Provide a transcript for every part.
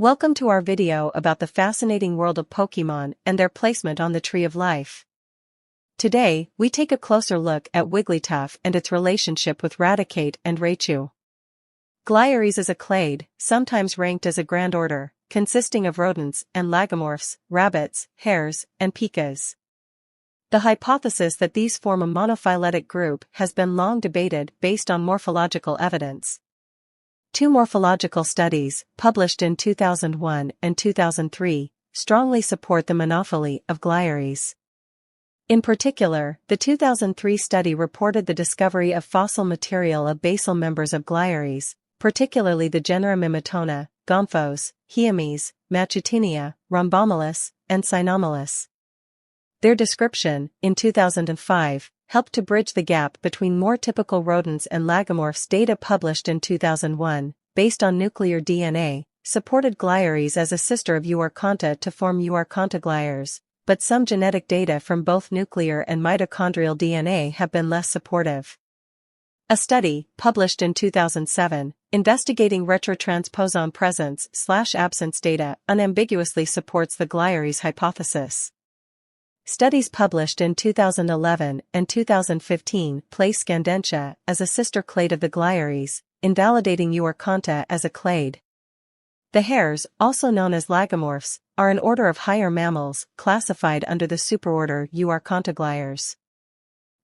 Welcome to our video about the fascinating world of Pokemon and their placement on the Tree of Life. Today, we take a closer look at Wigglytuff and its relationship with Raticate and Raichu. Glaires is a clade, sometimes ranked as a grand order, consisting of rodents and lagomorphs, rabbits, hares, and pikas. The hypothesis that these form a monophyletic group has been long debated based on morphological evidence. Two morphological studies, published in 2001 and 2003, strongly support the monophily of Glaires. In particular, the 2003 study reported the discovery of fossil material of basal members of Glaires, particularly the genera Mimitona, Gomphos, Hyomis, Machutinia, Rhombomelus, and Cynomelus. Their description, in 2005, helped to bridge the gap between more typical rodents and lagomorphs. Data published in 2001, based on nuclear DNA, supported Glaires as a sister of Euarchonta to form Euarchontaglaires, but some genetic data from both nuclear and mitochondrial DNA have been less supportive. A study, published in 2007, investigating retrotransposon presence/absence data unambiguously supports the Glaires hypothesis. Studies published in 2011 and 2015 place Scandentia as a sister clade of the Glaires, invalidating Euarchonta as a clade. The hares, also known as lagomorphs, are an order of higher mammals, classified under the superorder Euarchontaglaires.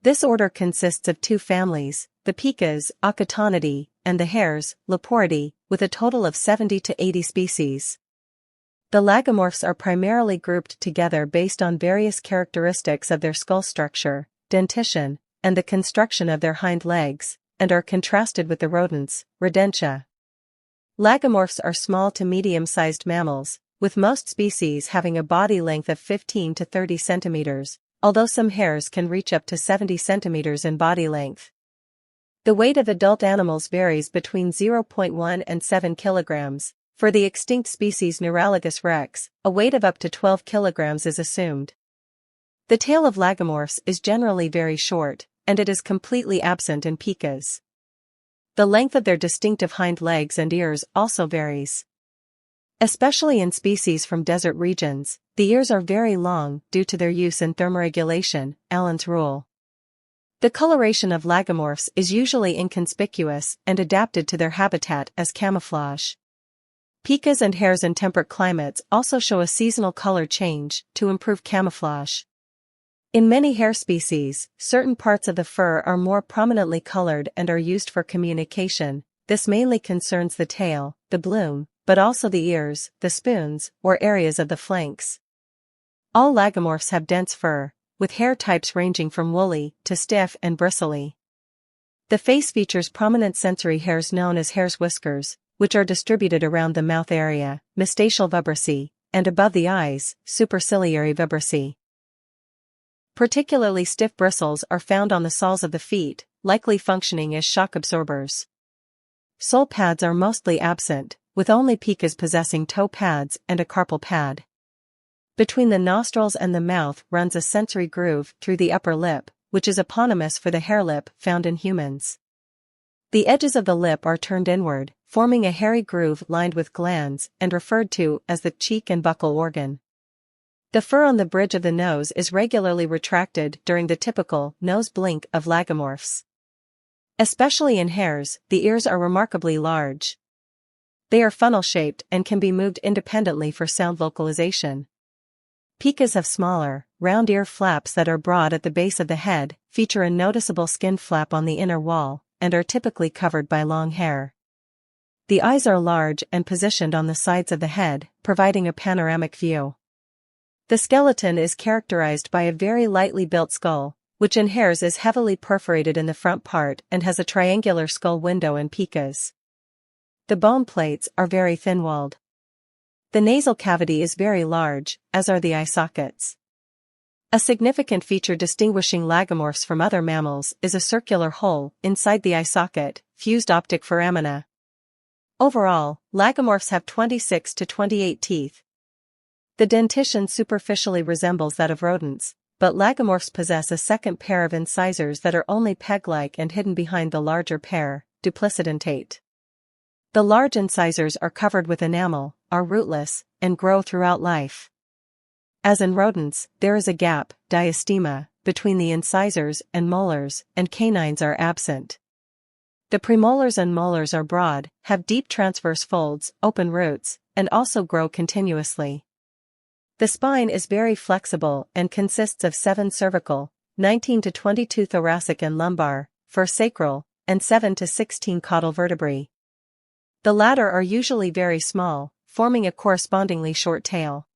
This order consists of two families, the pikas, Acatonidae, and the hares, Leporidae, with a total of 70 to 80 species. The lagomorphs are primarily grouped together based on various characteristics of their skull structure, dentition, and the construction of their hind legs, and are contrasted with the rodents, Rodentia. Lagomorphs are small to medium-sized mammals, with most species having a body length of 15 to 30 centimeters, although some hares can reach up to 70 centimeters in body length. The weight of adult animals varies between 0.1 and 7 kilograms. For the extinct species Neuralagus rex, a weight of up to 12 kilograms is assumed. The tail of lagomorphs is generally very short, and it is completely absent in pikas. The length of their distinctive hind legs and ears also varies. Especially in species from desert regions, the ears are very long due to their use in thermoregulation, Allen's rule. The coloration of lagomorphs is usually inconspicuous and adapted to their habitat as camouflage. Pikas and hares in temperate climates also show a seasonal color change to improve camouflage. In many hare species, certain parts of the fur are more prominently colored and are used for communication. This mainly concerns the tail, the bloom, but also the ears, the spoons, or areas of the flanks. All lagomorphs have dense fur, with hair types ranging from woolly to stiff and bristly. The face features prominent sensory hairs known as hare's whiskers, which are distributed around the mouth area, moustachial vibrissae, and above the eyes, superciliary vibrissae. Particularly stiff bristles are found on the soles of the feet, likely functioning as shock absorbers. Sole pads are mostly absent, with only pikas possessing toe pads and a carpal pad. Between the nostrils and the mouth runs a sensory groove through the upper lip, which is eponymous for the hare lip found in humans. The edges of the lip are turned inward, forming a hairy groove lined with glands and referred to as the cheek and buccal organ. The fur on the bridge of the nose is regularly retracted during the typical nose blink of lagomorphs. Especially in hares, the ears are remarkably large. They are funnel-shaped and can be moved independently for sound vocalization. Pikas have smaller, round ear flaps that are broad at the base of the head, feature a noticeable skin flap on the inner wall, and are typically covered by long hair. The eyes are large and positioned on the sides of the head, providing a panoramic view. The skeleton is characterized by a very lightly built skull, which in hares is heavily perforated in the front part and has a triangular skull window in pikas. The bone plates are very thin-walled. The nasal cavity is very large, as are the eye sockets. A significant feature distinguishing lagomorphs from other mammals is a circular hole inside the eye socket, fused optic foramina. Overall, lagomorphs have 26 to 28 teeth. The dentition superficially resembles that of rodents, but lagomorphs possess a second pair of incisors that are only peg-like and hidden behind the larger pair, duplicidentate. The large incisors are covered with enamel, are rootless, and grow throughout life. As in rodents, there is a gap, diastema, between the incisors and molars, and canines are absent. The premolars and molars are broad, have deep transverse folds, open roots, and also grow continuously. The spine is very flexible and consists of 7 cervical, 19 to 22 thoracic and lumbar, 4 sacral, and 7 to 16 caudal vertebrae. The latter are usually very small, forming a correspondingly short tail.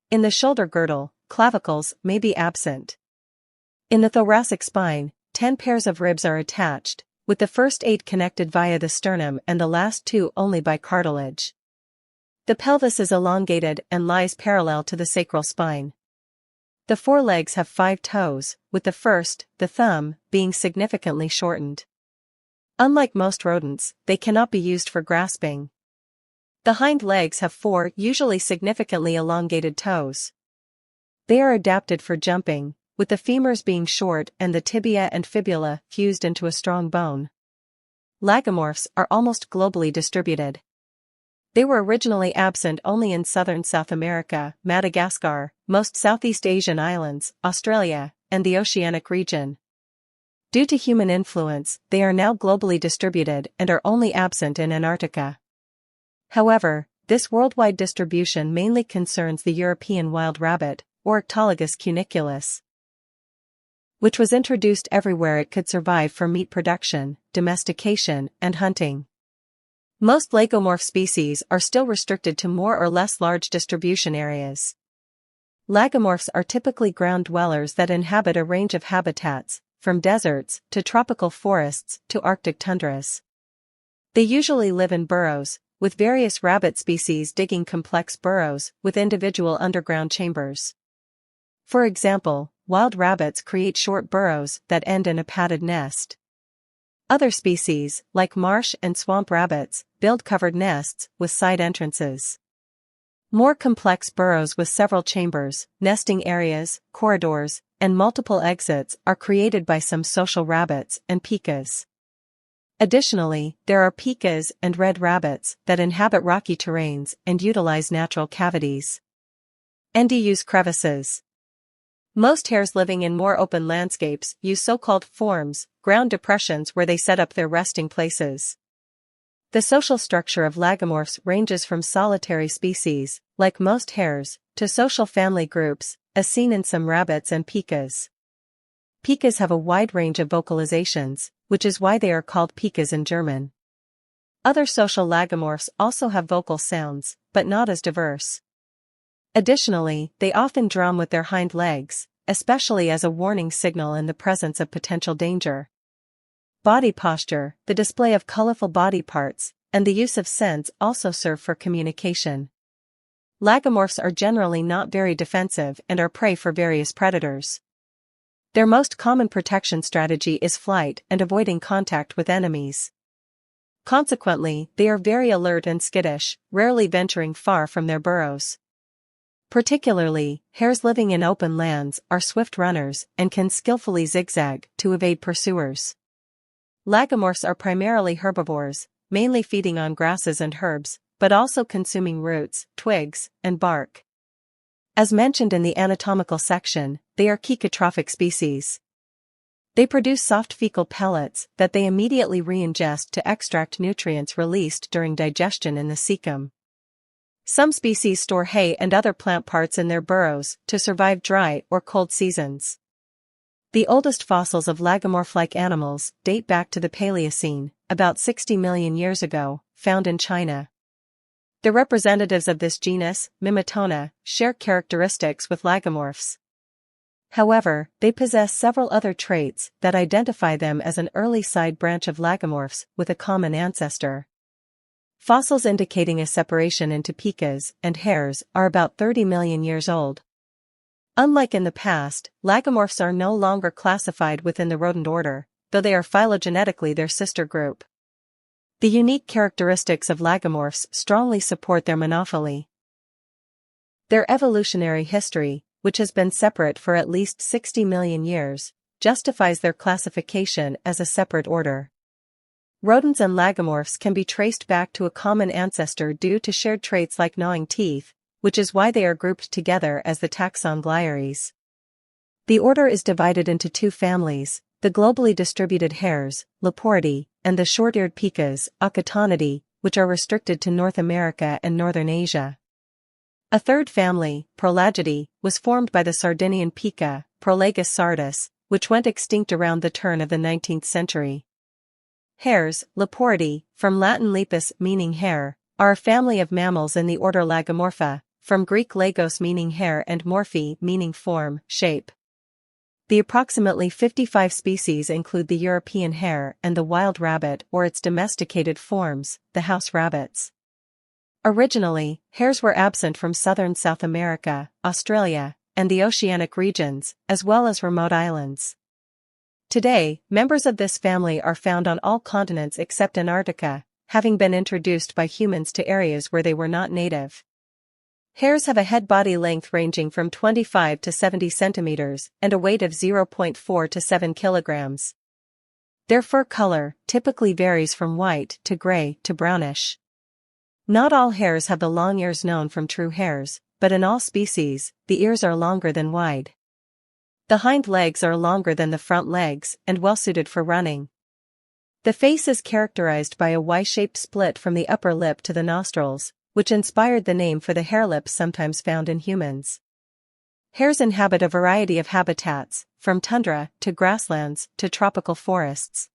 In the shoulder girdle, clavicles may be absent. In the thoracic spine, 10 pairs of ribs are attached, with the first 8 connected via the sternum and the last 2 only by cartilage. The pelvis is elongated and lies parallel to the sacral spine. The forelegs have 5 toes, with the first, the thumb, being significantly shortened. Unlike most rodents, they cannot be used for grasping. The hind legs have 4 usually significantly elongated toes. They are adapted for jumping, with the femurs being short and the tibia and fibula fused into a strong bone. Lagomorphs are almost globally distributed. They were originally absent only in southern South America, Madagascar, most Southeast Asian islands, Australia, and the oceanic region. Due to human influence, they are now globally distributed and are only absent in Antarctica. However, this worldwide distribution mainly concerns the European wild rabbit, Ornithologus cuniculus, which was introduced everywhere it could survive for meat production, domestication, and hunting. Most lagomorph species are still restricted to more or less large distribution areas. Lagomorphs are typically ground dwellers that inhabit a range of habitats, from deserts to tropical forests to Arctic tundras. They usually live in burrows, with various rabbit species digging complex burrows with individual underground chambers. For example, wild rabbits create short burrows that end in a padded nest. Other species, like marsh and swamp rabbits, build covered nests with side entrances. More complex burrows with several chambers, nesting areas, corridors, and multiple exits are created by some social rabbits and pikas. Additionally, there are pikas and red rabbits that inhabit rocky terrains and utilize natural cavities and use crevices. Most hares living in more open landscapes use so-called forms, ground depressions where they set up their resting places. The social structure of lagomorphs ranges from solitary species, like most hares, to social family groups, as seen in some rabbits and pikas. Pikas have a wide range of vocalizations, which is why they are called pikas in German. Other social lagomorphs also have vocal sounds, but not as diverse. Additionally, they often drum with their hind legs, especially as a warning signal in the presence of potential danger. Body posture, the display of colorful body parts, and the use of scents also serve for communication. Lagomorphs are generally not very defensive and are prey for various predators. Their most common protection strategy is flight and avoiding contact with enemies. Consequently, they are very alert and skittish, rarely venturing far from their burrows. Particularly, hares living in open lands are swift runners and can skillfully zigzag to evade pursuers. Lagomorphs are primarily herbivores, mainly feeding on grasses and herbs, but also consuming roots, twigs, and bark. As mentioned in the anatomical section, they are checotrophic species. They produce soft fecal pellets that they immediately re-ingest to extract nutrients released during digestion in the cecum. Some species store hay and other plant parts in their burrows to survive dry or cold seasons. The oldest fossils of lagomorph-like animals date back to the Paleocene, about 60 million years ago, found in China. The representatives of this genus, Mimetona, share characteristics with lagomorphs. However, they possess several other traits that identify them as an early side branch of lagomorphs with a common ancestor. Fossils indicating a separation into pikas and hares are about 30 million years old. Unlike in the past, lagomorphs are no longer classified within the rodent order, though they are phylogenetically their sister group. The unique characteristics of lagomorphs strongly support their monophily. Their evolutionary history, which has been separate for at least 60 million years, justifies their classification as a separate order. Rodents and lagomorphs can be traced back to a common ancestor due to shared traits like gnawing teeth, which is why they are grouped together as the taxon Glires. The order is divided into two families, the globally distributed hares, Leporidae, and the short-eared picas, Acatonidae, which are restricted to North America and Northern Asia. A third family, Prolagidae, was formed by the Sardinian pica, Prolagus sardis, which went extinct around the turn of the 19th century. Hares, Leporidae, from Latin lepus meaning hare, are a family of mammals in the order Lagomorpha, from Greek lagos meaning hare and morphe meaning form, shape. The approximately 55 species include the European hare and the wild rabbit or its domesticated forms, the house rabbits. Originally, hares were absent from southern South America, Australia, and the oceanic regions, as well as remote islands. Today, members of this family are found on all continents except Antarctica, having been introduced by humans to areas where they were not native. Hares have a head-body length ranging from 25 to 70 centimeters and a weight of 0.4 to 7 kilograms. Their fur color typically varies from white to gray to brownish. Not all hares have the long ears known from true hares, but in all species, the ears are longer than wide. The hind legs are longer than the front legs and well-suited for running. The face is characterized by a Y-shaped split from the upper lip to the nostrils, which inspired the name for the hare lips sometimes found in humans. Hares inhabit a variety of habitats, from tundra to grasslands to tropical forests.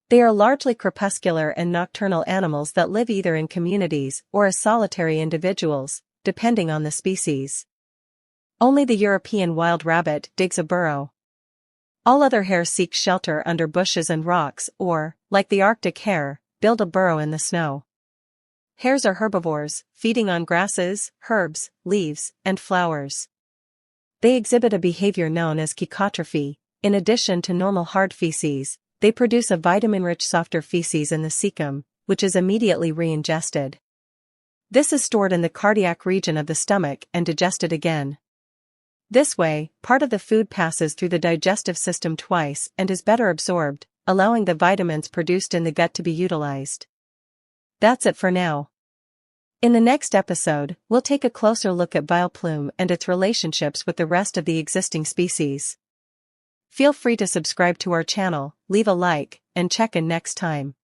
They are largely crepuscular and nocturnal animals that live either in communities or as solitary individuals, depending on the species. Only the European wild rabbit digs a burrow. All other hares seek shelter under bushes and rocks or, like the Arctic hare, build a burrow in the snow. Hares are herbivores, feeding on grasses, herbs, leaves, and flowers. They exhibit a behavior known as cecotrophy. In addition to normal hard feces, they produce a vitamin-rich softer feces in the cecum, which is immediately re-ingested. This is stored in the cardiac region of the stomach and digested again. This way, part of the food passes through the digestive system twice and is better absorbed, allowing the vitamins produced in the gut to be utilized. That's it for now. In the next episode, we'll take a closer look at Vileplume and its relationships with the rest of the existing species. Feel free to subscribe to our channel, leave a like, and check in next time.